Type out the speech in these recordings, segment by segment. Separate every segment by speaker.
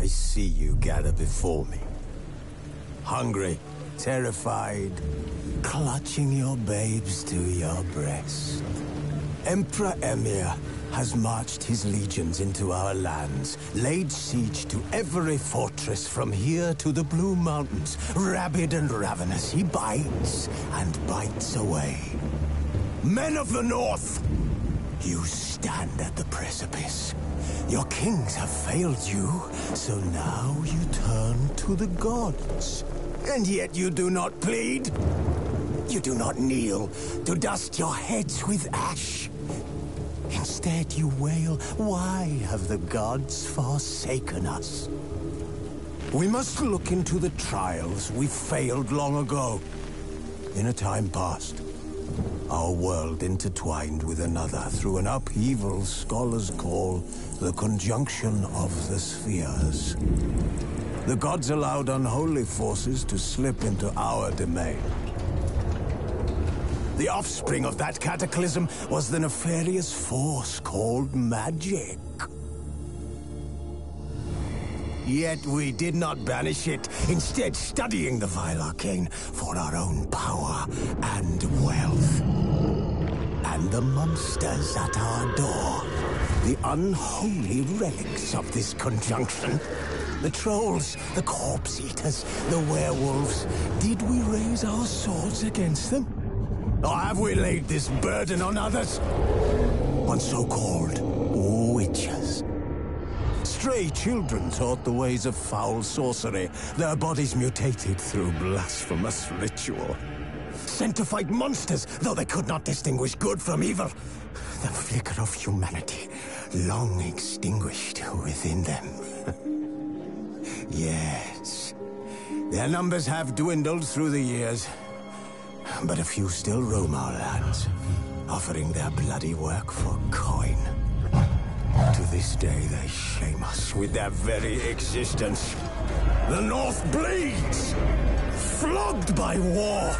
Speaker 1: I see you gather before me. Hungry, terrified, clutching your babes to your breast. Emperor Emhyr has marched his legions into our lands, laid siege to every fortress from here to the Blue Mountains. Rabid and ravenous, he bites and bites away. Men of the North, you stand at the precipice. Your kings have failed you, so now you turn to the gods. And yet you do not plead. You do not kneel to dust your heads with ash. Instead you wail, why have the gods forsaken us? We must look into the trials we failed long ago. In a time past, our world intertwined with another through an upheaval scholars call the conjunction of the spheres. The gods allowed unholy forces to slip into our domain. The offspring of that cataclysm was the nefarious force called magic. Yet we did not banish it, instead studying the vile arcane for our own power and wealth. And the monsters at our door, the unholy relics of this conjunction. The trolls, the corpse-eaters, the werewolves. Did we raise our swords against them? Or have we laid this burden on others? On so-called witches. Stray children taught the ways of foul sorcery, their bodies mutated through blasphemous ritual. Sent to fight monsters, though they could not distinguish good from evil. The flicker of humanity, long extinguished within them. Yes, their numbers have dwindled through the years, but a few still roam our lands, offering their bloody work for coin. To this day, they shame us with their very existence. The North bleeds, flogged by war.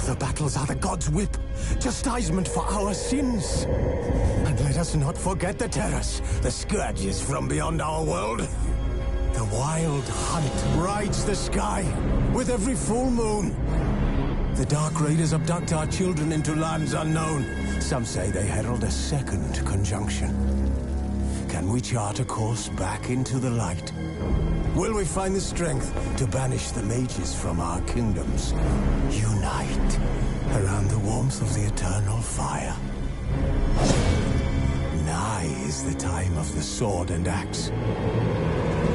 Speaker 1: The battles are the gods' whip, chastisement for our sins. And let us not forget the terrors, the scourges from beyond our world. The wild hunt rides the sky with every full moon. The Dark Raiders abduct our children into lands unknown. Some say they herald a second conjunction. Can we chart a course back into the light? Will we find the strength to banish the mages from our kingdoms? Unite around the warmth of the eternal fire. Nigh is the time of the sword and axe.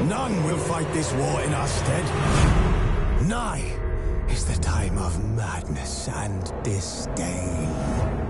Speaker 1: None will fight this war in our stead. Nigh is the time of madness and disdain.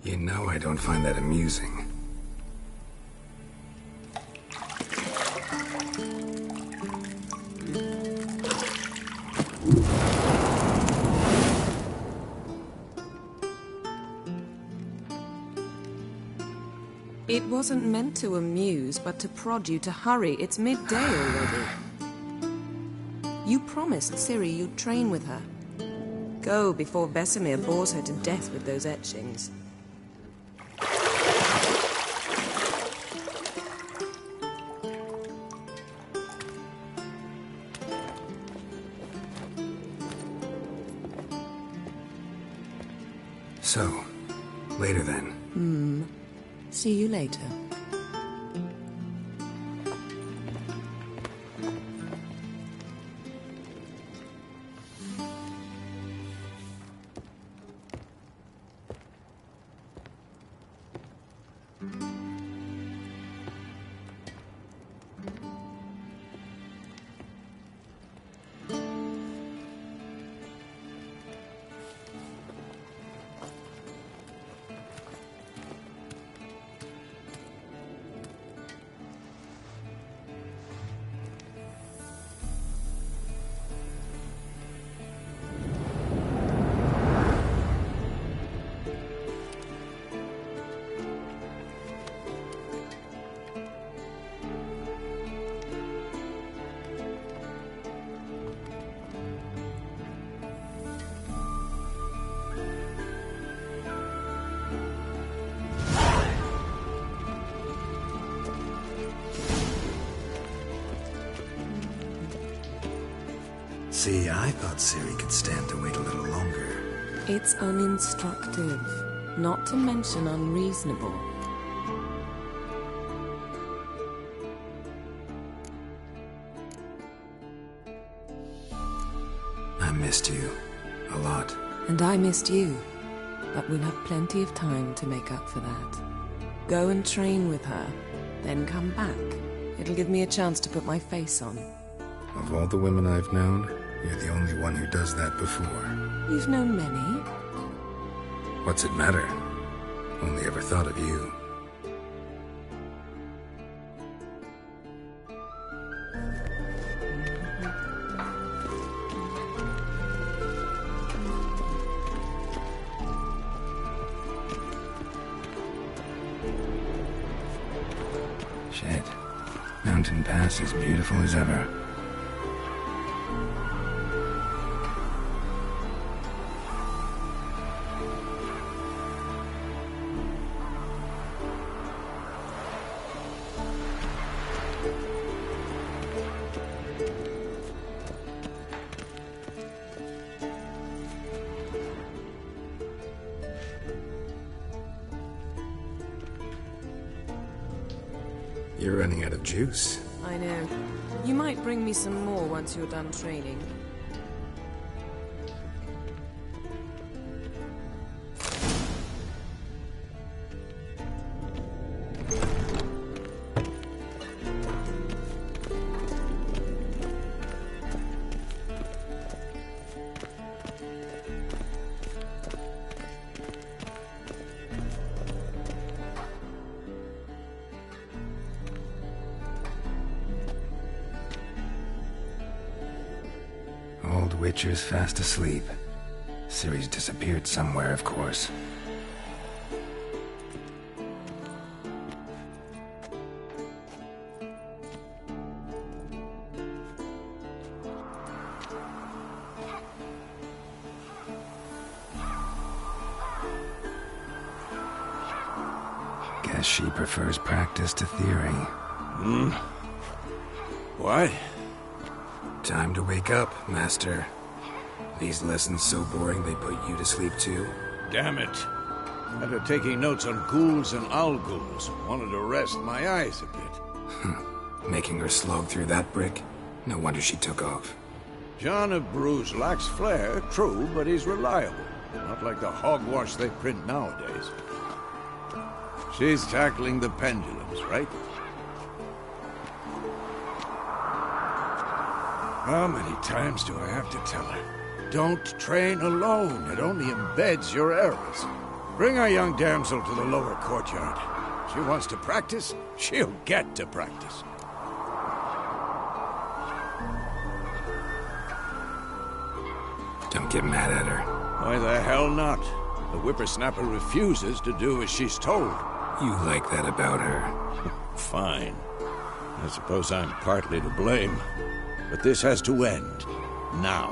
Speaker 2: You know I don't find that amusing.
Speaker 3: It wasn't meant to amuse, but to prod you to hurry. It's midday already. You promised Ciri you'd train with her. Go before Vesemir bores her to death with those etchings.
Speaker 2: So, later then.
Speaker 3: See you later.
Speaker 2: See, I thought Ciri could stand to wait a little longer.
Speaker 3: It's uninstructive, not to mention unreasonable.
Speaker 2: I missed you. A lot.
Speaker 3: And I missed you. But we'll have plenty of time to make up for that. Go and train with her, then come back. It'll give me a chance to put my face on.
Speaker 2: Of all the women I've known, you're the only one who does that before.
Speaker 3: You've known many.
Speaker 2: What's it matter? Only ever thought of you. Shit. Mountain Pass is beautiful as ever. You're running out of juice.
Speaker 3: I know. You might bring me some more once you're done training.
Speaker 2: Old Witcher's fast asleep. Ciri's disappeared somewhere, of course. Guess she prefers practice to theory.
Speaker 1: What?
Speaker 2: Time to wake up, Master. These lessons so boring they put you to sleep too?
Speaker 4: Damn it. After taking notes on ghouls and owl ghouls, wanted to rest my eyes a bit.
Speaker 2: Making her slog through that brick? No wonder she took off.
Speaker 4: John of Bruges lacks flair, true, but he's reliable. Not like the hogwash they print nowadays. She's tackling the pendulums, right? How many times do I have to tell her? Don't train alone. It only embeds your errors. Bring our young damsel to the lower courtyard. She wants to practice, she'll get to practice.
Speaker 2: Don't get mad at her.
Speaker 4: Why the hell not? The whippersnapper refuses to do as she's told.
Speaker 2: You like that about her.
Speaker 4: Fine. I suppose I'm partly to blame. But this has to end. Now.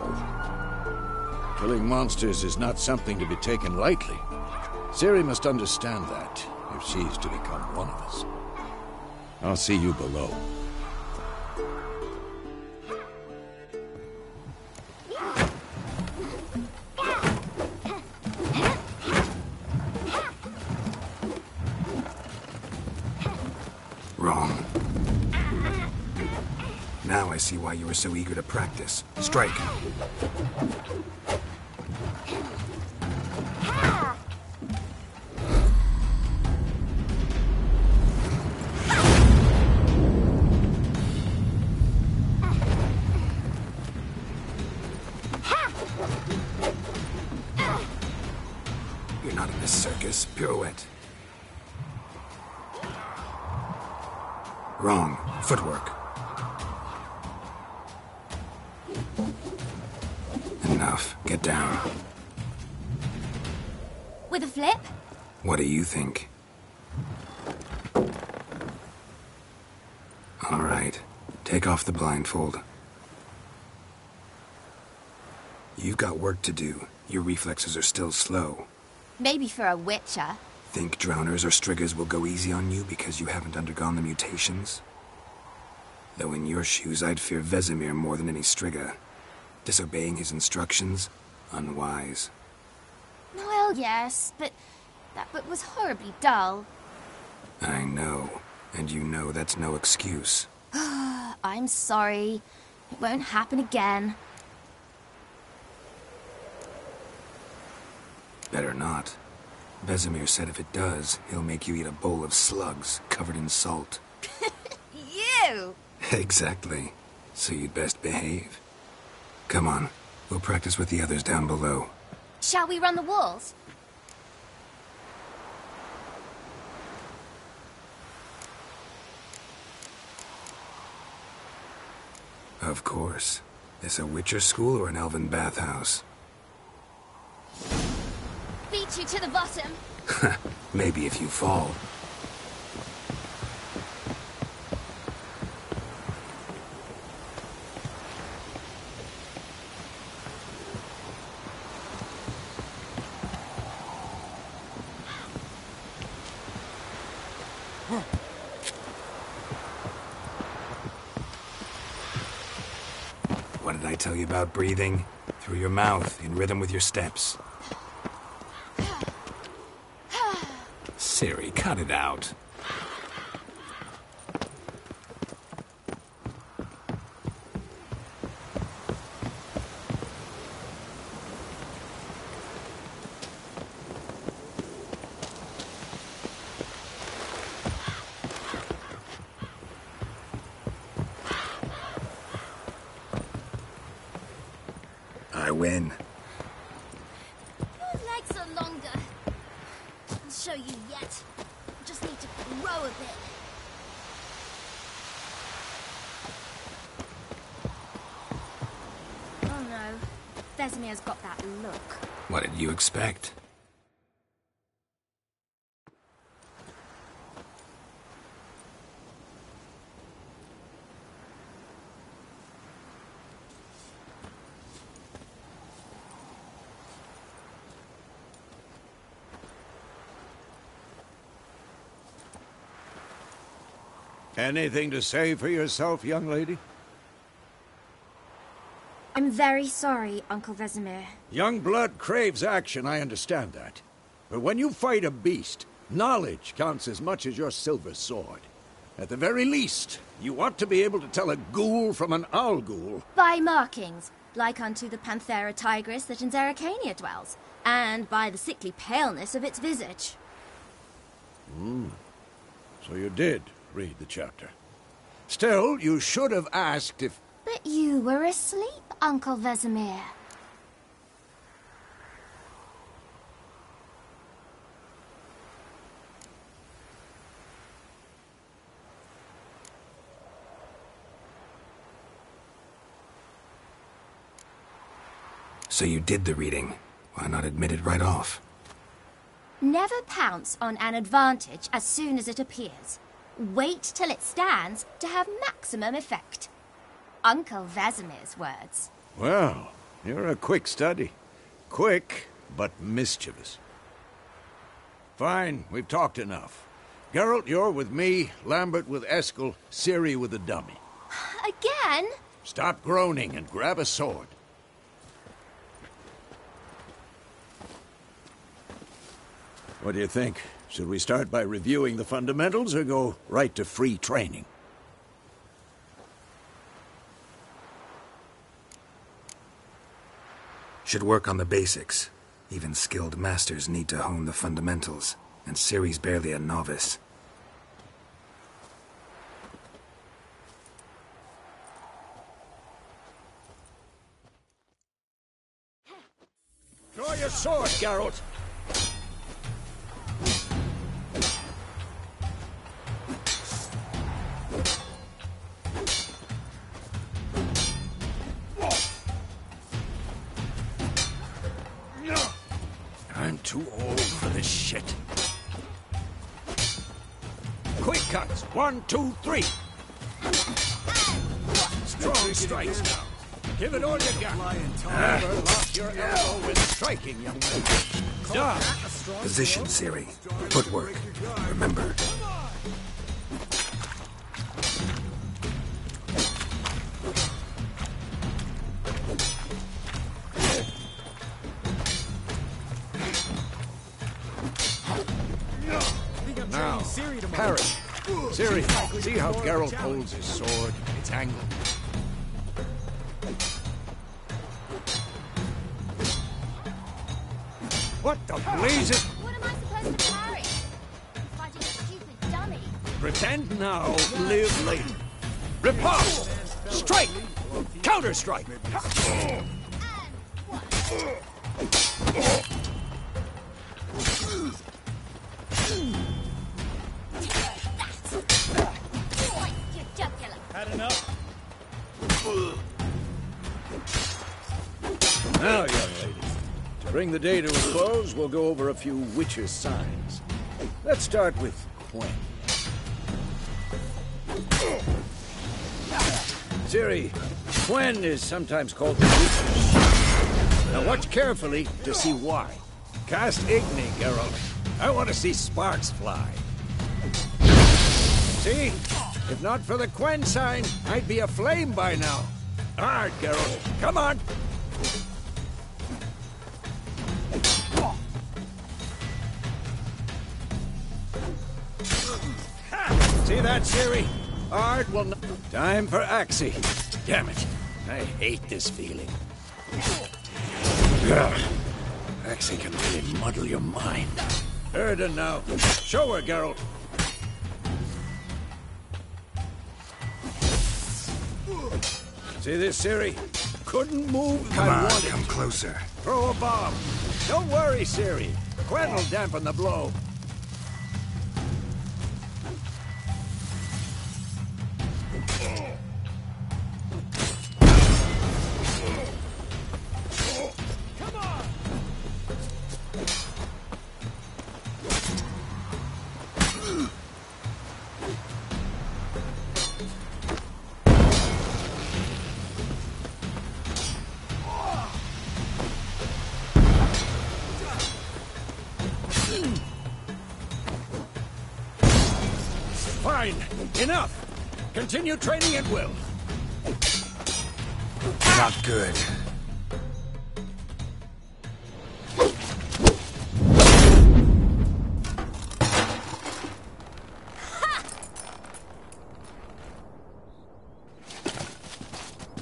Speaker 4: Killing monsters is not something to be taken lightly. Ciri must understand that, if she's to become one of us. I'll see you below.
Speaker 2: Wrong. Now I see why you were so eager to practice. Strike. You're not in this circus. Pirouette. Wrong. Footwork. Enough. Get down.
Speaker 5: With a flip?
Speaker 2: What do you think? All right. Take off the blindfold. You've got work to do. Your reflexes are still slow.
Speaker 5: Maybe for a witcher.
Speaker 2: Think drowners or striggers will go easy on you because you haven't undergone the mutations? Though in your shoes, I'd fear Vesemir more than any strigger. Disobeying his instructions? Unwise.
Speaker 5: Well, yes, but that book was horribly dull.
Speaker 2: I know. And you know that's no excuse.
Speaker 5: I'm sorry. It won't happen again.
Speaker 2: Better not. Vesemir said if it does, he'll make you eat a bowl of slugs covered in salt.
Speaker 5: You!
Speaker 2: Exactly. So you'd best behave. Come on. We'll practice with the others down below.
Speaker 5: Shall we run the walls?
Speaker 2: Of course. This a Witcher school or an elven bathhouse?
Speaker 5: Beat you to the bottom.
Speaker 2: Maybe if you fall. What did I tell you about breathing? Through your mouth, in rhythm with your steps. Ciri, cut it out. I win.
Speaker 5: Your legs are longer. I'll show you yet. Just need to grow a bit. Oh no. Vesemir's got that look.
Speaker 2: What did you expect?
Speaker 4: Anything to say for yourself, young lady?
Speaker 5: I'm very sorry, Uncle Vesemir.
Speaker 4: Young blood craves action, I understand that. But when you fight a beast, knowledge counts as much as your silver sword. At the very least, you ought to be able to tell a ghoul from an owl ghoul.
Speaker 5: By markings. like unto the Panthera tigris that in Zerrikania dwells, and by the sickly paleness of its visage.
Speaker 4: So you did read the chapter. Still, you should have asked if...
Speaker 5: But you were asleep, Uncle Vesemir.
Speaker 2: So you did the reading. Why not admit it right off?
Speaker 5: Never pounce on an advantage as soon as it appears. Wait till it stands to have maximum effect. Uncle Vesemir's words.
Speaker 4: Well, you're a quick study. Quick, but mischievous. Fine, we've talked enough. Geralt, you're with me, Lambert with Eskel, Ciri with the dummy.
Speaker 5: Again?
Speaker 4: Stop groaning and grab a sword. What do you think? Should we start by reviewing the fundamentals or go right to free training?
Speaker 2: Should work on the basics. Even skilled masters need to hone the fundamentals, and Ciri's barely a novice.
Speaker 4: Draw your sword, Geralt! I'm too old for this shit. Quick cuts. 1, 2, 3. Strong strikes now. Give it all you got. Never lock your elbow with striking, young man. Stop.
Speaker 2: Position, Ciri. Footwork. Remember.
Speaker 4: Now, parry. Ciri, see how Geralt holds his sword? It's angled. What the blazes?
Speaker 5: What am I supposed to parry? Fighting a stupid dummy.
Speaker 4: Pretend now, live later. Riposte! Strike! Counter-strike!
Speaker 5: And what? Your jugular.
Speaker 6: Had enough?
Speaker 4: Now, young lady, to bring the day to a close, we'll go over a few witches' signs. Let's start with Quen. Ciri, Quen is sometimes called the witch's shield. Now watch carefully to see why. Cast Igni, Geralt. I want to see sparks fly. See? If not for the Quen sign, I'd be aflame by now. Hard, Geralt. Come on! See that, Ciri? Ard will not... Time for Axii. Damn it. I hate this feeling. Ugh. Axii can really muddle your mind. Erden now. Show her, Geralt. See this, Ciri? Couldn't move if
Speaker 2: Come
Speaker 4: I
Speaker 2: on,
Speaker 4: wanted.
Speaker 2: come closer.
Speaker 4: Throw a bomb. Don't worry, Ciri. Quen will dampen the blow. Fine. Enough. Continue training at will.
Speaker 2: Not good.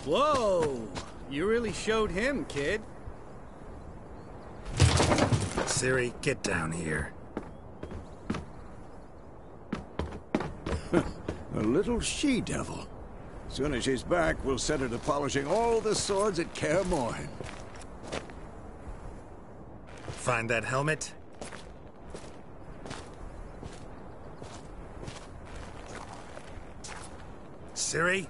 Speaker 6: Whoa! You really showed him, kid.
Speaker 2: Ciri, get down here.
Speaker 4: A little she-devil. Soon as she's back, we'll set her to polishing all the swords at Kaer Morhen.
Speaker 2: Find that helmet? Ciri?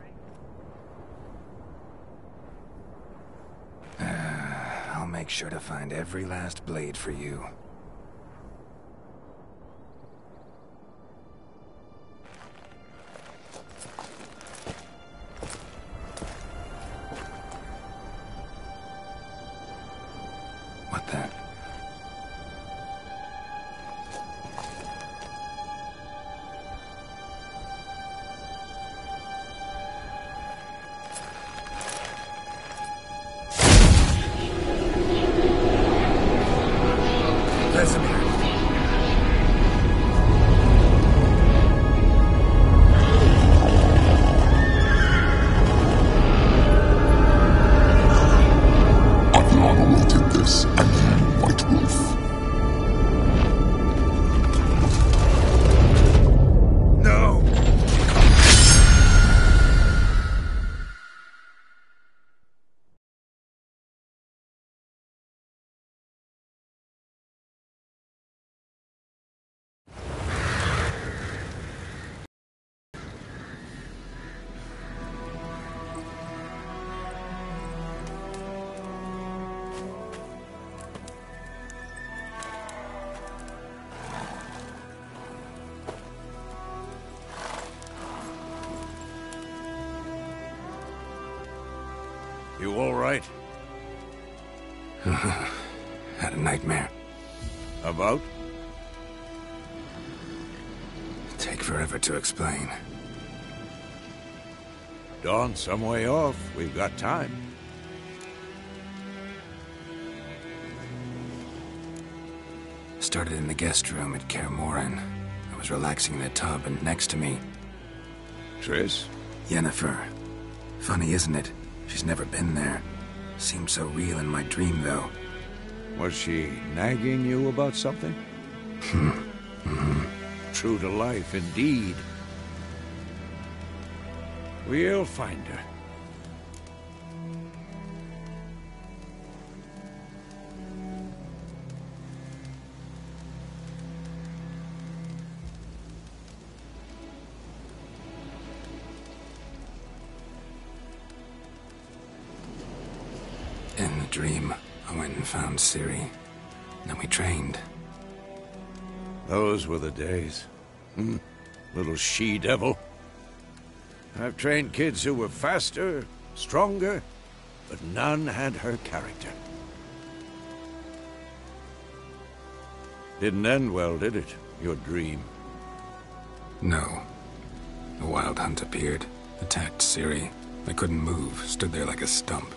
Speaker 2: I'll make sure to find every last blade for you. What the? Vesemir.
Speaker 7: Aviana will take this, and you, White Wolf.
Speaker 2: No!
Speaker 4: You all right?
Speaker 2: Had a nightmare.
Speaker 4: About?
Speaker 2: Take forever to explain.
Speaker 4: Dawn's some way off. We've got time.
Speaker 2: Started in the guest room at Kaer Morhen. I was relaxing in a tub, and next to me,
Speaker 4: Triss?
Speaker 2: Yennefer. Funny, isn't it? She's never been there. Seemed so real in my dream, though.
Speaker 4: Was she nagging you about something? True to life, indeed. We'll find her.
Speaker 2: In the dream, I went and found Ciri. Then we trained.
Speaker 4: Those were the days. Little she-devil. I've trained kids who were faster, stronger, but none had her character. Didn't end well, did it? Your dream?
Speaker 2: No. A wild hunt appeared, attacked Ciri. I couldn't move, stood there like a stump.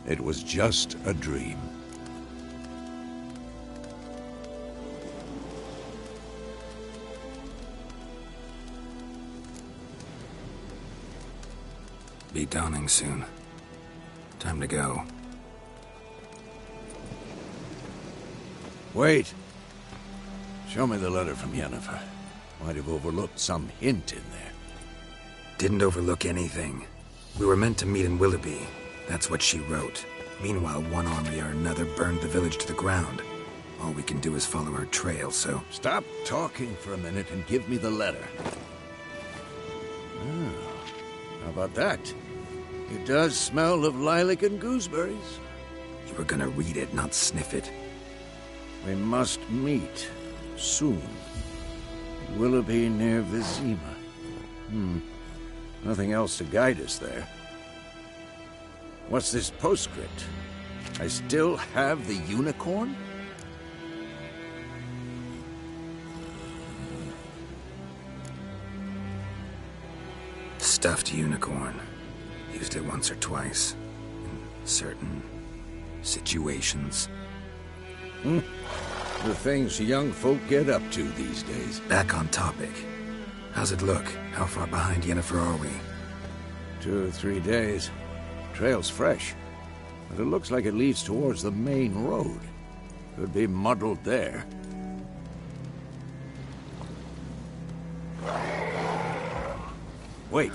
Speaker 4: It was just a dream.
Speaker 2: Be dawning soon. Time to go.
Speaker 4: Wait. Show me the letter from Yennefer. Might have overlooked some hint in there.
Speaker 2: Didn't overlook anything. We were meant to meet in Willoughby. That's what she wrote. Meanwhile, one army or another burned the village to the ground. All we can do is follow her trail, so...
Speaker 4: Stop talking for a minute and give me the letter. How about that? It does smell of lilac and gooseberries.
Speaker 2: You were gonna read it, not sniff it.
Speaker 4: We must meet soon. Willoughby near Vizima. Nothing else to guide us there. What's this postscript? I still have the unicorn?
Speaker 2: Stuffed unicorn. Used it once or twice. In certain situations.
Speaker 4: The things young folk get up to these days.
Speaker 2: Back on topic. How's it look? How far behind Yennefer are we?
Speaker 4: 2 or 3 days. Trail's fresh, but it looks like it leads towards the main road. Could be muddled there. Wait,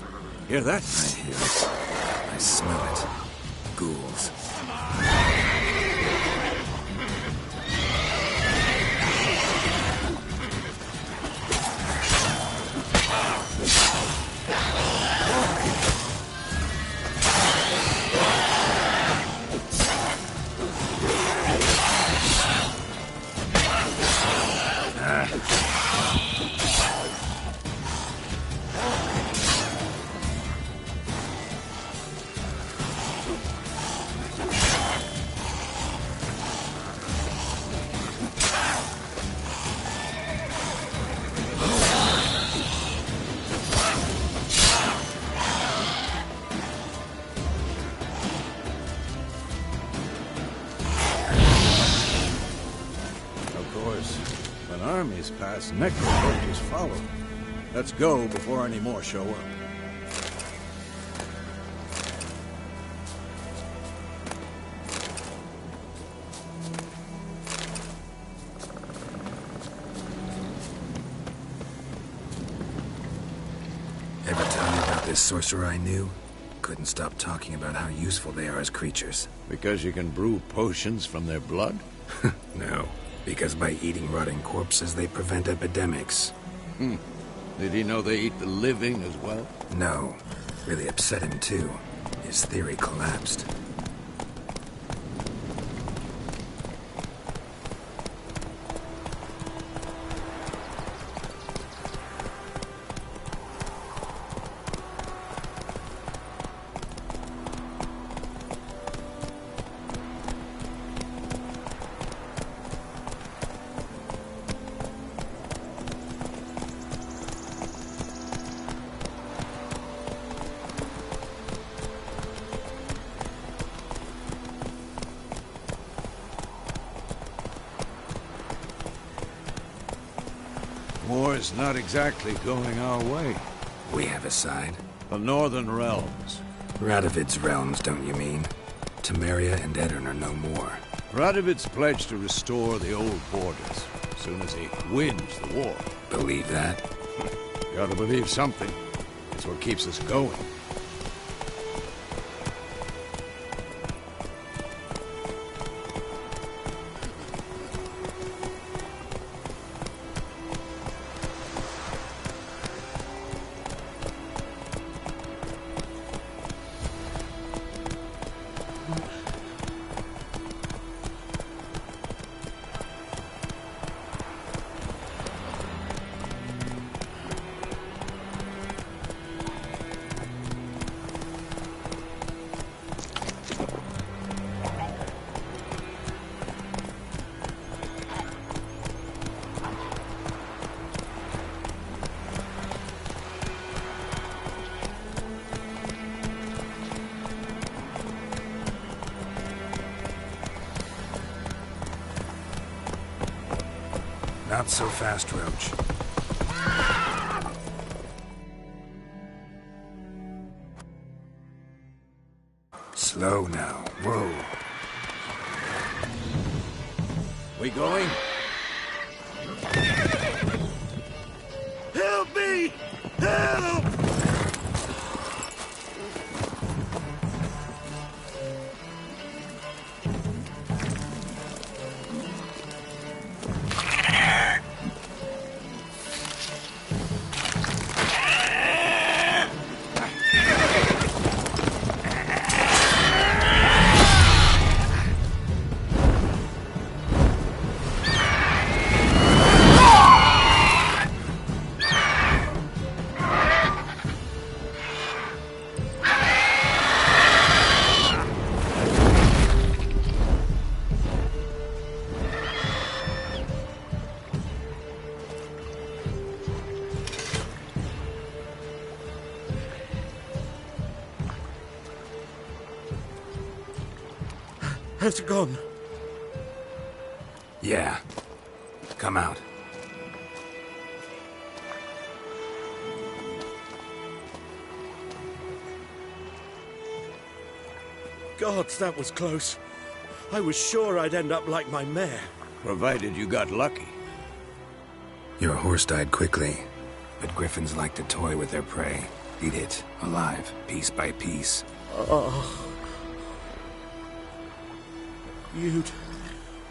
Speaker 4: hear that?
Speaker 2: I hear it. I smell it. Ghouls.
Speaker 4: Armies pass, necrocultures follow. Let's go before any more show up.
Speaker 2: Ever tell you about this sorcerer I knew? Couldn't stop talking about how useful they are as creatures.
Speaker 4: Because you can brew potions from their blood?
Speaker 2: No. Because by eating rotting corpses, they prevent epidemics.
Speaker 4: Did he know they eat the living as well?
Speaker 2: No. Really upset him, too. His theory collapsed.
Speaker 4: War's not exactly going our way.
Speaker 2: We have a side.
Speaker 4: The Northern Realms.
Speaker 2: Radovid's realms, don't you mean? Temeria and Edirn are no more.
Speaker 4: Radovid's pledged to restore the old borders as soon as he wins the war.
Speaker 2: Believe that?
Speaker 4: Gotta believe something. It's what keeps us going.
Speaker 2: Not so fast, Roach. Slow now. Whoa.
Speaker 4: We going? Help me! Help!
Speaker 1: Has it gone?
Speaker 2: Yeah. Come out.
Speaker 8: gods, that was close. I was sure I'd end up like my mare.
Speaker 4: Provided you got lucky.
Speaker 2: Your horse died quickly, but griffins like to toy with their prey. Eat it, alive, piece by piece.
Speaker 8: Oh.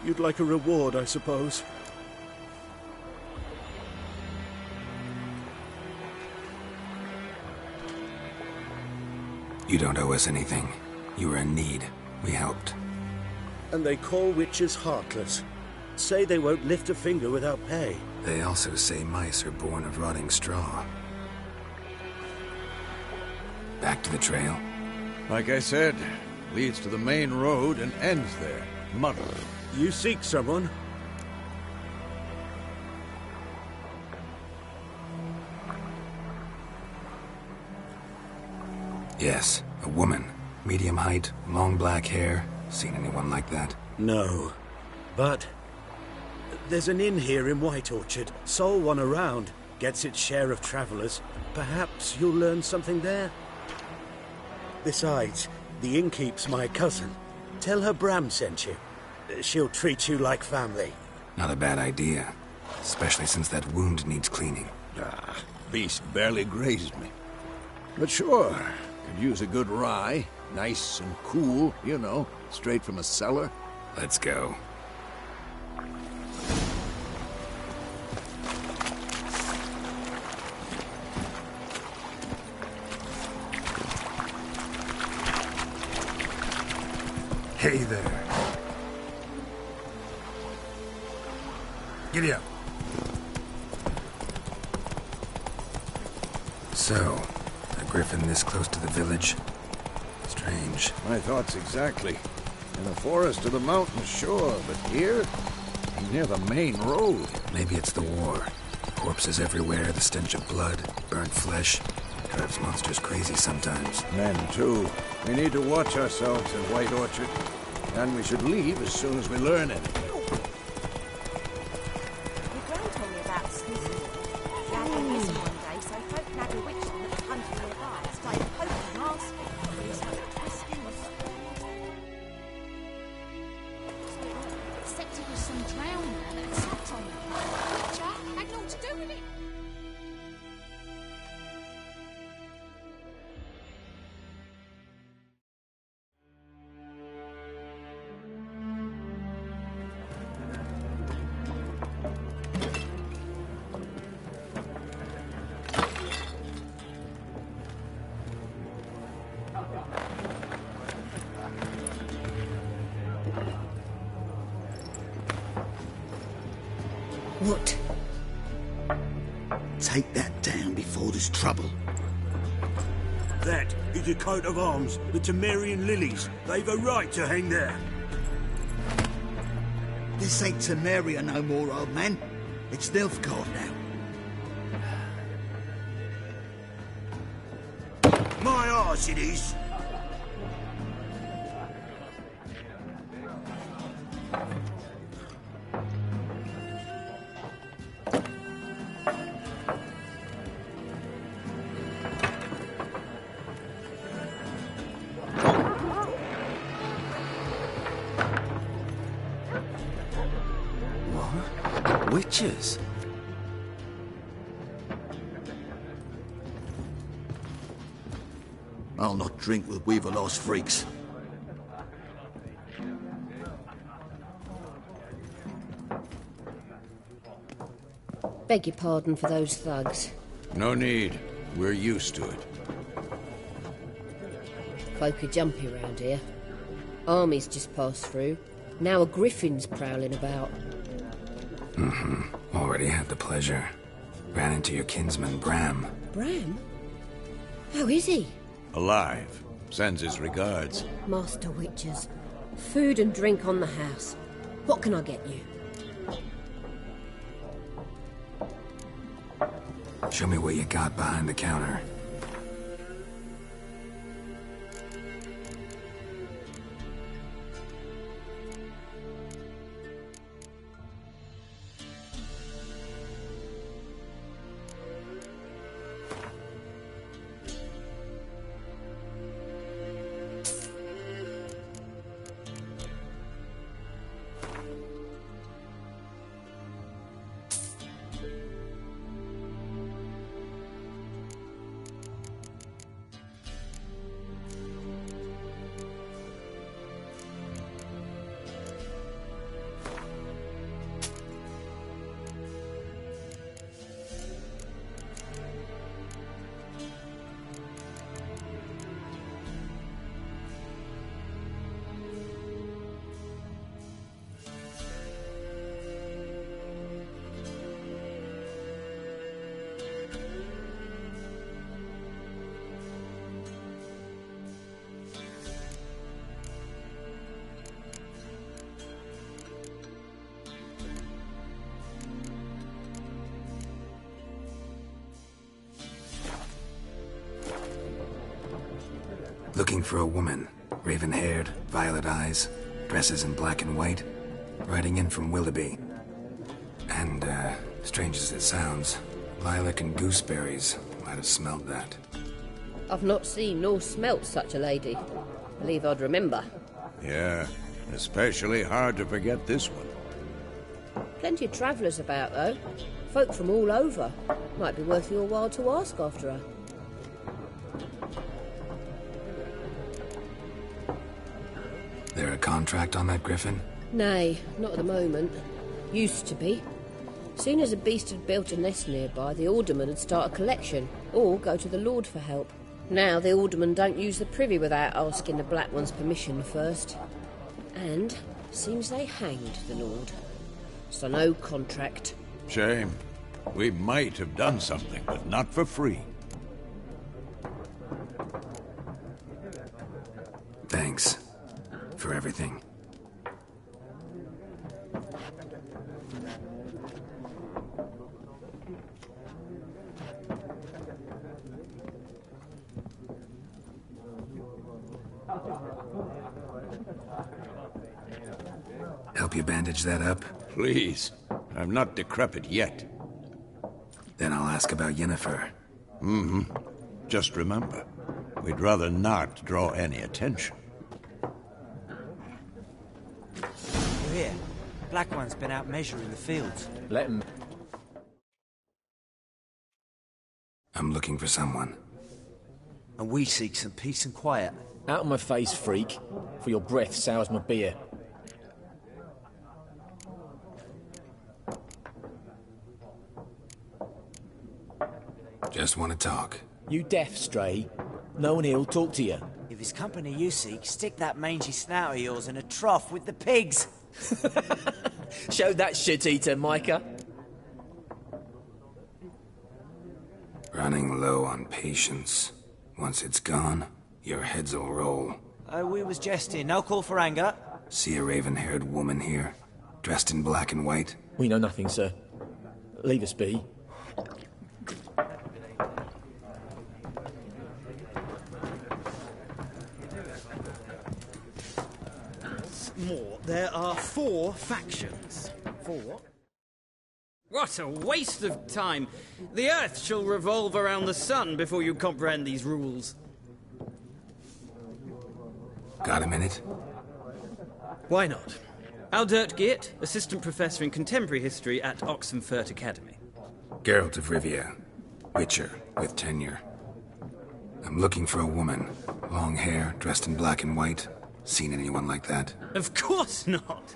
Speaker 8: You'd like a reward, I suppose.
Speaker 2: You don't owe us anything. You were in need. We helped.
Speaker 8: And they call witches heartless. Say they won't lift a finger without pay.
Speaker 2: They also say mice are born of rotting straw. Back to the trail?
Speaker 4: Like I said, leads to the main road and ends there. Muddled.
Speaker 8: You seek someone?
Speaker 2: Yes, a woman. Medium height, long black hair. Seen anyone like that?
Speaker 8: No. But there's an inn here in White Orchard. Sole one around. Gets its share of travelers. Perhaps you'll learn something there? Besides, the innkeep's my cousin. Tell her Bram sent you. She'll treat you like family.
Speaker 2: Not a bad idea. Especially since that wound needs cleaning.
Speaker 4: Beast barely grazed me. But sure, could use a good rye. Nice and cool, you know, straight from a cellar.
Speaker 2: Let's go. Hey there. Giddy up. So, a griffin this close to the village? Strange.
Speaker 4: My thoughts exactly. In the forest or the mountains, sure, but here? Near the main road.
Speaker 2: Maybe it's the war. Corpses everywhere, the stench of blood, burnt flesh. Drives monsters crazy sometimes.
Speaker 4: Men, too. We need to watch ourselves in White Orchard. And we should leave as soon as we learn anything.
Speaker 9: Your grand told me about Sneaky. He had been missing one day, so folk nagged a witch on that was hunting nearby. Started poking and asking. He was like twisting the
Speaker 5: Except it was some drowner that had sat on it. Witcher had naught to do with it.
Speaker 10: What? Take that down before there's trouble.
Speaker 8: That is a coat of arms, the Temerian lilies. They've a right to hang there.
Speaker 10: This ain't Temeria no more, old man. It's Nilfgaard now.
Speaker 8: My arse it is.
Speaker 1: Witches?
Speaker 10: I'll not drink with Weaver-lost freaks.
Speaker 11: Beg your pardon for those thugs.
Speaker 4: No need. We're used to it.
Speaker 11: Folk are jumpy around here. Armies just passed through. Now a griffin's prowling about.
Speaker 2: Already had the pleasure. Ran into your kinsman, Bram.
Speaker 11: Bram? How is he?
Speaker 4: Alive. Sends his regards.
Speaker 11: Master Witches. Food and drink on the house. What can I get you?
Speaker 2: Show me what you got behind the counter. Looking for a woman. Raven-haired, violet eyes, dresses in black and white. Riding in from Willoughby. And, strange as it sounds, lilac and gooseberries might have smelled that.
Speaker 11: I've not seen nor smelt such a lady. Believe I'd remember.
Speaker 4: Yeah, especially hard to forget this one.
Speaker 11: Plenty of travellers about, though. Folk from all over. Might be worth your while to ask after her.
Speaker 2: There a contract on that griffin?
Speaker 11: Nay, not at the moment. Used to be. Soon as a beast had built a nest nearby, the alderman would start a collection, or go to the Lord for help. Now the alderman don't use the privy without asking the Black One's permission first. And seems they hanged the Lord. So no contract.
Speaker 4: Shame. We might have done something, but not for free.
Speaker 2: Thanks. For everything. Help you bandage that up?
Speaker 4: Please. I'm not decrepit yet.
Speaker 2: Then I'll ask about Yennefer.
Speaker 4: Mm-hmm. Just remember, we'd rather not draw any attention.
Speaker 12: You hear? Black One's been out measuring the fields.
Speaker 13: Let him.
Speaker 2: I'm looking for someone.
Speaker 12: And we seek some peace and quiet.
Speaker 13: Out of my face, freak. For your breath sours my beer.
Speaker 2: Just want to talk.
Speaker 13: You deaf, Stray? No one here'll talk to you.
Speaker 12: If it's company you seek, stick that mangy snout of yours in a trough with the pigs.
Speaker 13: Show that shit-eater, Micah.
Speaker 2: Running low on patience. Once it's gone, your heads'll roll.
Speaker 12: We was jesting. No call for anger.
Speaker 2: See a raven-haired woman here, dressed in black and white?
Speaker 13: We know nothing, sir. Leave us be.
Speaker 6: More. There are 4 factions.
Speaker 13: 4 what?
Speaker 6: What a waste of time! The Earth shall revolve around the sun before you comprehend these rules.
Speaker 2: Got a minute?
Speaker 6: Why not? Aldert Geert, Assistant Professor in Contemporary History at Oxenfurt Academy.
Speaker 2: Geralt of Rivia. Witcher, with tenure. I'm looking for a woman. Long hair, dressed in black and white. Seen anyone like that?
Speaker 6: Of course not!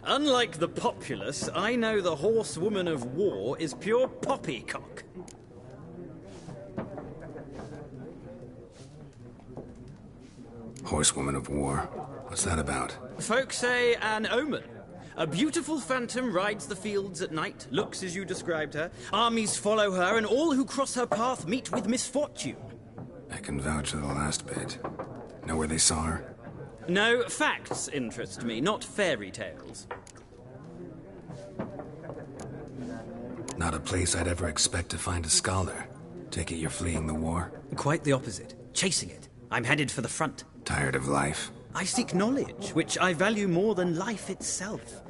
Speaker 6: Unlike the populace, I know the horsewoman of war is pure poppycock.
Speaker 2: Horsewoman of war? What's that about?
Speaker 6: Folk say an omen. A beautiful phantom rides the fields at night, looks as you described her. Armies follow her, and all who cross her path meet with misfortune.
Speaker 2: I can vouch for the last bit. Know where they saw her?
Speaker 6: No, facts interest me, not fairy tales.
Speaker 2: Not a place I'd ever expect to find a scholar. Take it you're fleeing the war?
Speaker 6: Quite the opposite. Chasing it. I'm headed for the front.
Speaker 2: Tired of life?
Speaker 6: I seek knowledge, which I value more than life itself.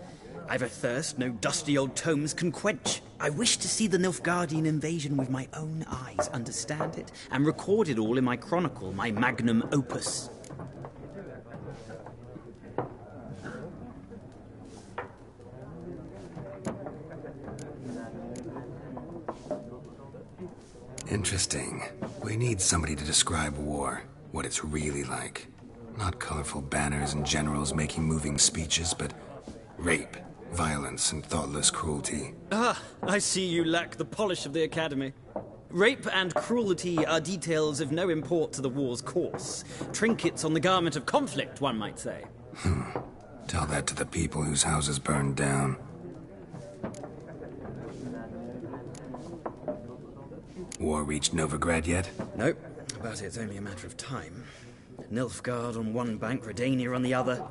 Speaker 6: I've a thirst no dusty old tomes can quench. I wish to see the Nilfgaardian invasion with my own eyes, understand it, and record it all in my chronicle, my magnum opus.
Speaker 2: Interesting. We need somebody to describe war, what it's really like. Not colorful banners and generals making moving speeches, but rape, violence, and thoughtless cruelty.
Speaker 6: Ah, I see you lack the polish of the Academy. Rape and cruelty are details of no import to the war's course. Trinkets on the garment of conflict, one might say.
Speaker 2: Tell that to the people whose houses burned down. War reached Novigrad yet?
Speaker 6: Nope, but it's only a matter of time. Nilfgaard on one bank, Redania on the other,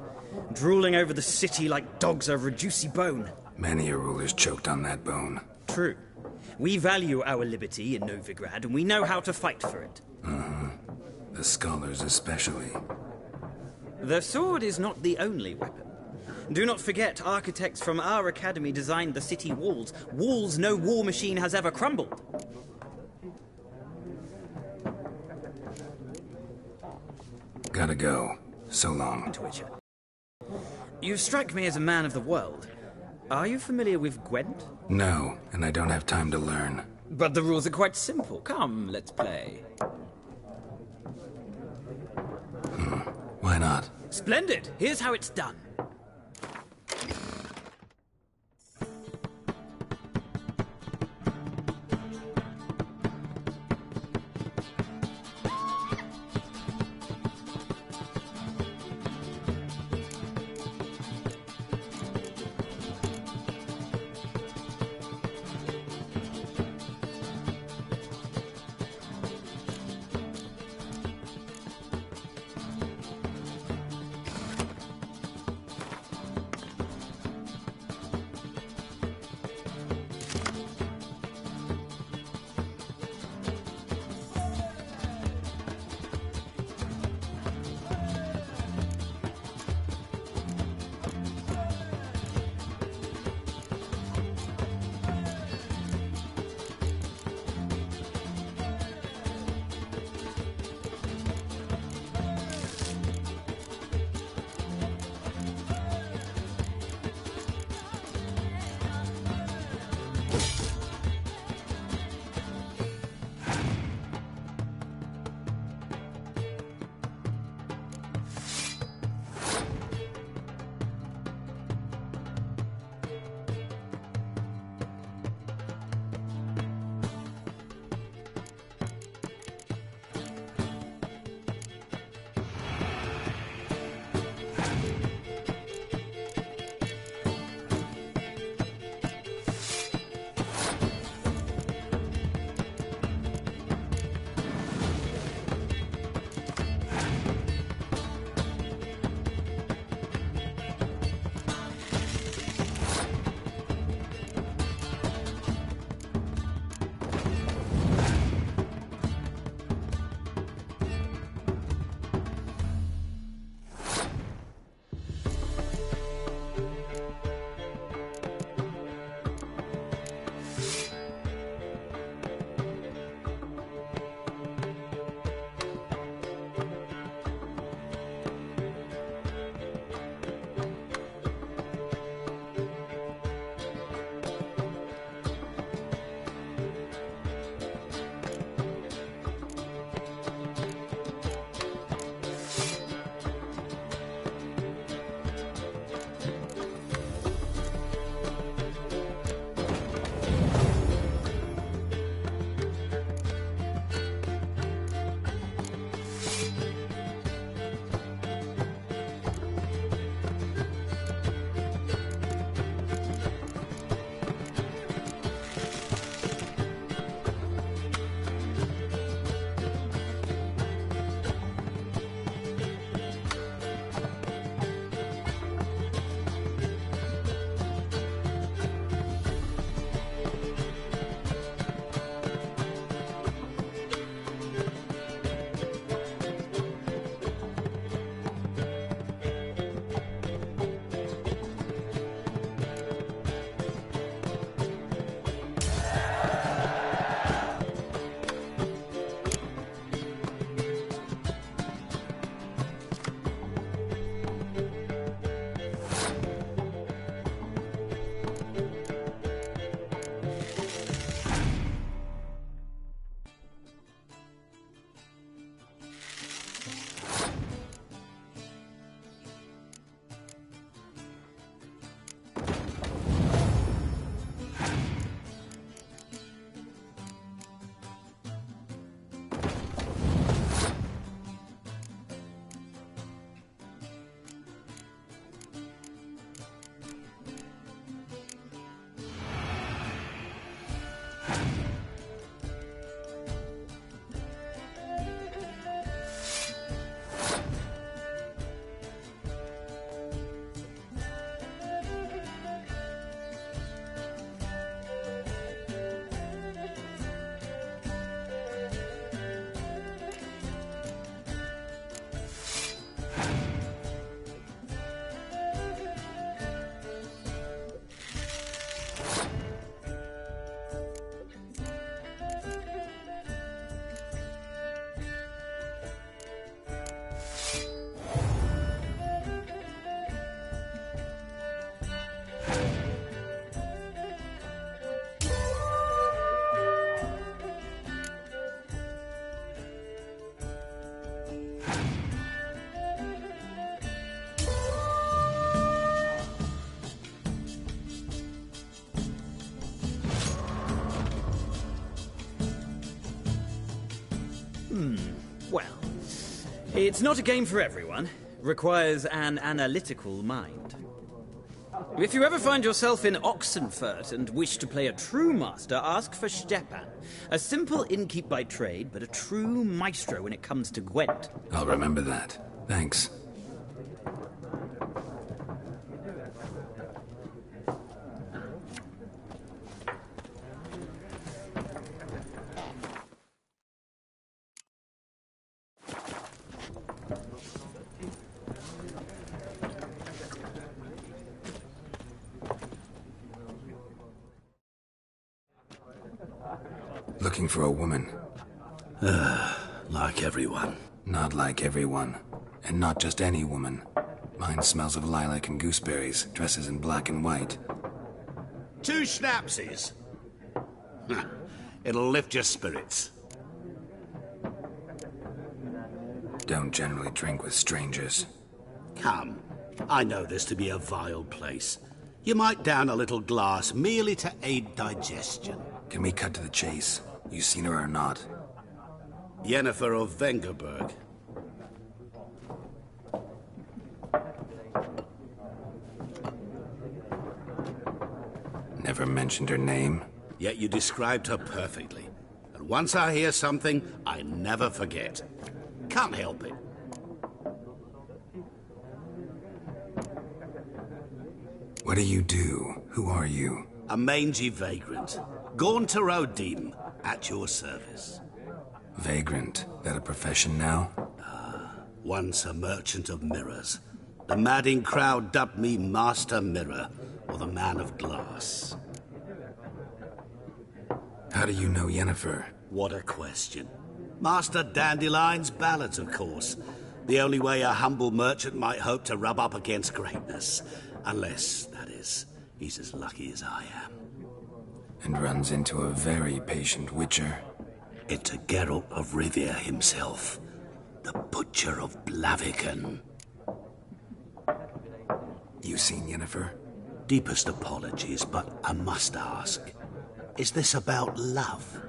Speaker 6: drooling over the city like dogs over a juicy bone.
Speaker 2: Many a ruler's choked on that bone. The scholars especially.
Speaker 6: The sword is not the only weapon. Do not forget, architects from our academy designed the city walls. Walls no war machine has ever crumbled.
Speaker 2: Gotta go. So long.
Speaker 6: Twitcher. You strike me as a man of the world. Are you familiar with Gwent?
Speaker 2: No, and I don't have time to learn.
Speaker 6: But the rules are quite simple. Come, let's play.
Speaker 2: Why not?
Speaker 6: Splendid! Here's how it's done. It's not a game for everyone. Requires an analytical mind. If you ever find yourself in Oxenfurt and wish to play a true master, ask for Stepan. A simple innkeep by trade, but a true maestro when it comes to Gwent.
Speaker 2: I'll remember that. Thanks. Looking for a woman.
Speaker 8: Like everyone.
Speaker 2: Not like everyone. And not just any woman. Mine smells of lilac and gooseberries, dresses in black and white.
Speaker 14: 2 schnapsies. It'll lift your spirits.
Speaker 2: Don't generally drink with strangers.
Speaker 14: Come. I know this to be a vile place. You might down a little glass merely to aid digestion.
Speaker 2: Can we cut to the chase? You seen her or not?
Speaker 14: Yennefer of Vengerberg.
Speaker 2: Never mentioned her name.
Speaker 14: Yet you described her perfectly. And once I hear something, I never forget. Can't help it.
Speaker 2: What do you do? Who are you?
Speaker 14: A mangy vagrant. Gaunter O'Deem, at your service.
Speaker 2: Vagrant? That a profession now?
Speaker 14: Once a merchant of mirrors. The madding crowd dubbed me Master Mirror, or the Man of Glass.
Speaker 2: How do you know Yennefer?
Speaker 14: What a question. Master Dandelion's ballads, of course. The only way a humble merchant might hope to rub up against greatness. Unless, that is, he's as lucky as I am.
Speaker 2: And runs into a very patient witcher.
Speaker 14: Into Geralt of Rivia himself. The Butcher of Blaviken.
Speaker 2: You seen Yennefer?
Speaker 14: Deepest apologies, but I must ask. Is this about love?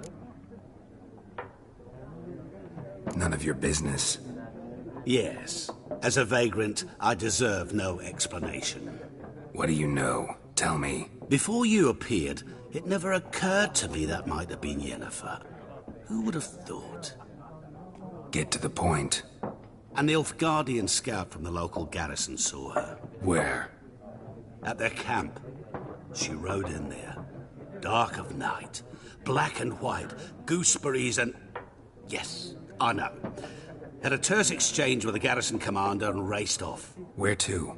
Speaker 2: None of your business.
Speaker 14: Yes. As a vagrant, I deserve no explanation.
Speaker 2: What do you know? Tell me.
Speaker 14: Before you appeared, it never occurred to me that might have been Yennefer. Who would have thought?
Speaker 2: Get to the point.
Speaker 14: A Nilfgaardian scout from the local garrison saw her.
Speaker 2: Where?
Speaker 14: At their camp. She rode in there. Dark of night. Black and white. Gooseberries and... Yes, I know. Had a terse exchange with the garrison commander and raced off.
Speaker 2: Where to?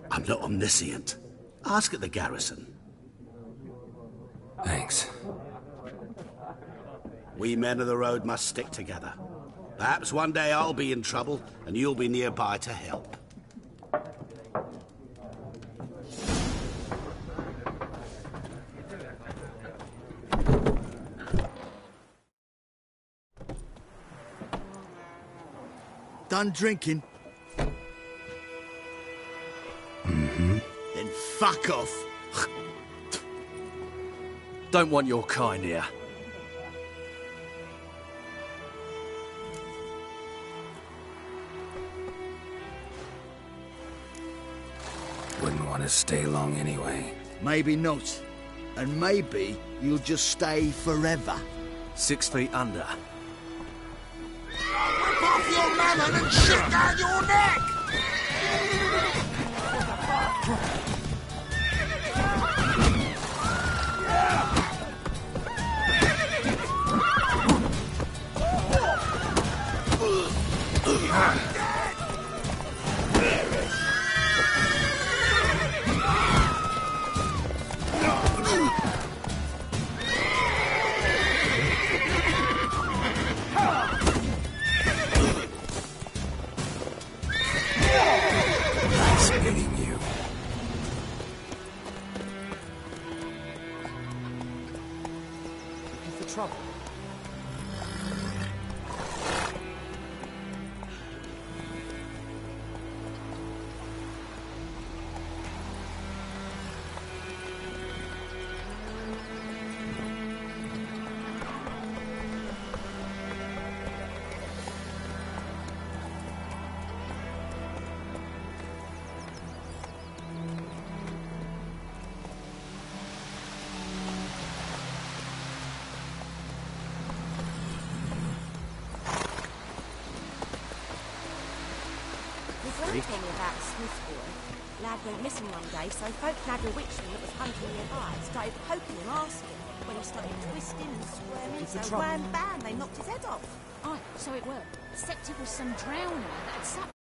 Speaker 14: I'm not omniscient. Ask at the garrison.
Speaker 2: Thanks.
Speaker 14: We men of the road must stick together. Perhaps one day I'll be in trouble and you'll be nearby to help.
Speaker 10: Done drinking?
Speaker 2: Mm-hmm.
Speaker 10: Then fuck off.
Speaker 15: Don't want your kind here.
Speaker 2: Wouldn't want to stay long anyway.
Speaker 10: Maybe not. And maybe you'll just stay forever.
Speaker 15: 6 feet under.
Speaker 16: Rip off your mammon and shit down your neck!
Speaker 2: Getting you.
Speaker 9: Looking for trouble?
Speaker 15: freak.
Speaker 9: told me about a Smith boy. Lad went missing one day, so folk nagged a witchman that was hunting nearby. Started poking him, asking. When he started twisting and squirming,
Speaker 17: It's a
Speaker 9: so
Speaker 17: trouble.
Speaker 9: wham bam, they knocked his head off.
Speaker 17: Aye, so it were. Except it was some drowner that had sat